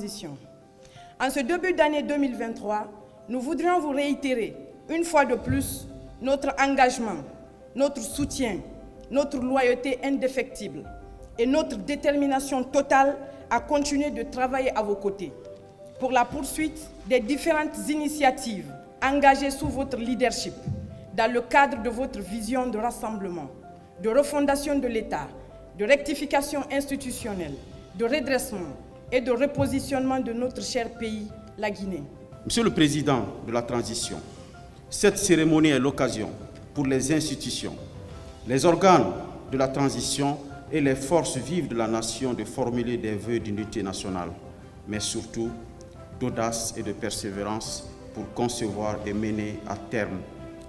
transition. En ce début d'année 2023, nous voudrions vous réitérer, une fois de plus, notre engagement, notre soutien, notre loyauté indéfectible et notre détermination totale à continuer de travailler à vos côtés pour la poursuite des différentes initiatives engagées sous votre leadership dans le cadre de votre vision de rassemblement, de refondation de l'État, de rectification institutionnelle, de redressement et de repositionnement de notre cher pays, la Guinée. Monsieur le Président de la Transition, cette cérémonie est l'occasion pour les institutions, les organes de la transition et les forces vives de la nation de formuler des vœux d'unité nationale, mais surtout d'audace et de persévérance pour concevoir et mener à terme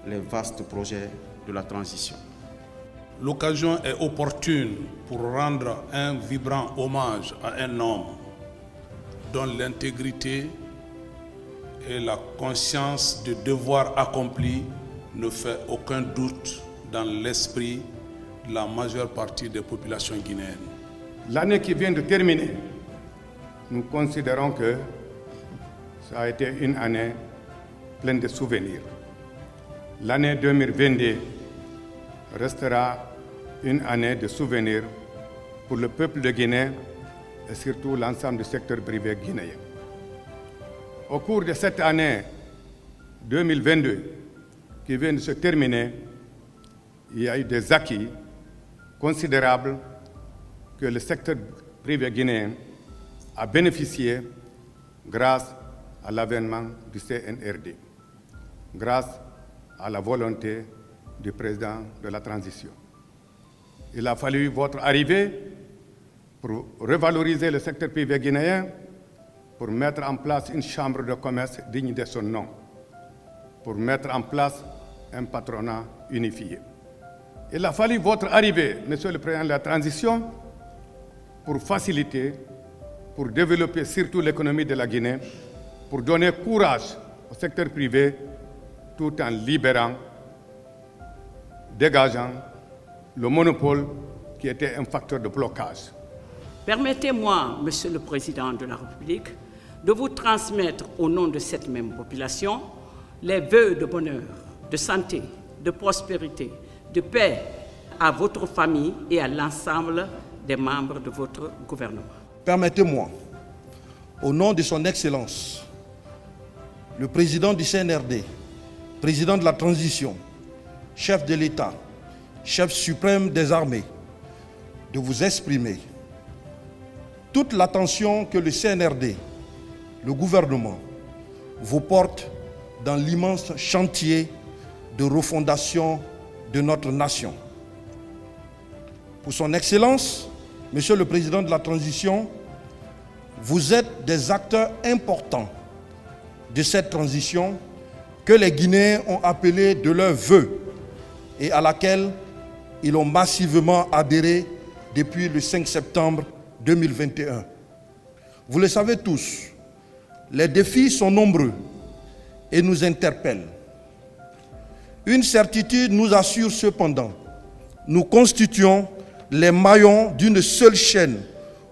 les vastes projets de la transition. L'occasion est opportune pour rendre un vibrant hommage à un homme dont l'intégrité et la conscience du devoir accompli ne fait aucun doute dans l'esprit de la majeure partie des populations guinéennes. L'année qui vient de terminer, nous considérons que ça a été une année pleine de souvenirs. L'année 2022 restera une année de souvenirs pour le peuple de Guinée et surtout l'ensemble du secteur privé guinéen. Au cours de cette année 2022 qui vient de se terminer, il y a eu des acquis considérables que le secteur privé guinéen a bénéficié grâce à l'avènement du CNRD, grâce à la volonté du président de la transition. Il a fallu votre arrivée pour revaloriser le secteur privé guinéen, pour mettre en place une chambre de commerce digne de son nom, pour mettre en place un patronat unifié. Il a fallu votre arrivée, Monsieur le Président de la Transition, pour faciliter, pour développer surtout l'économie de la Guinée, pour donner courage au secteur privé tout en libérant, dégageant le monopole qui était un facteur de blocage. Permettez-moi, Monsieur le Président de la République, de vous transmettre au nom de cette même population les vœux de bonheur, de santé, de prospérité, de paix à votre famille et à l'ensemble des membres de votre gouvernement. Permettez-moi, au nom de son Excellence, le président du CNRD, président de la transition, chef de l'État, chef suprême des armées, de vous exprimer toute l'attention que le CNRD, le gouvernement, vous porte dans l'immense chantier de refondation de notre nation. Pour son Excellence, Monsieur le Président de la Transition, vous êtes des acteurs importants de cette transition que les Guinéens ont appelée de leur vœu et à laquelle ils ont massivement adhéré depuis le 5 septembre 2021. Vous le savez tous, les défis sont nombreux et nous interpellent. Une certitude nous assure cependant, nous constituons les maillons d'une seule chaîne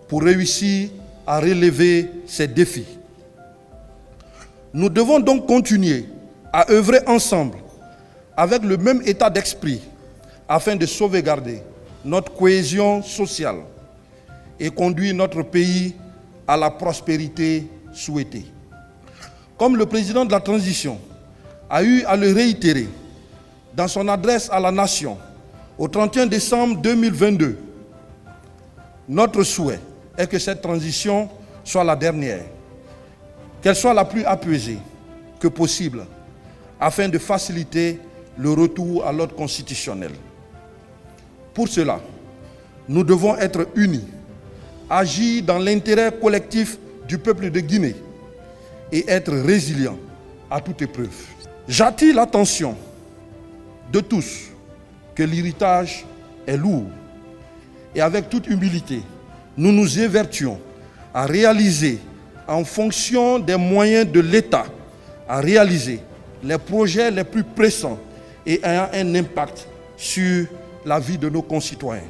pour réussir à relever ces défis. Nous devons donc continuer à œuvrer ensemble avec le même état d'esprit afin de sauvegarder notre cohésion sociale et conduire notre pays à la prospérité souhaitée. Comme le président de la transition a eu à le réitérer dans son adresse à la nation au 31 décembre 2022, notre souhait est que cette transition soit la dernière, qu'elle soit la plus apaisée que possible, afin de faciliter le retour à l'ordre constitutionnel. Pour cela, nous devons être unis, agir dans l'intérêt collectif du peuple de Guinée et être résilients à toute épreuve. J'attire l'attention de tous que l'héritage est lourd et avec toute humilité, nous nous évertuons à réaliser en fonction des moyens de l'État, à réaliser les projets les plus pressants et ayant un impact sur la vie de nos concitoyens.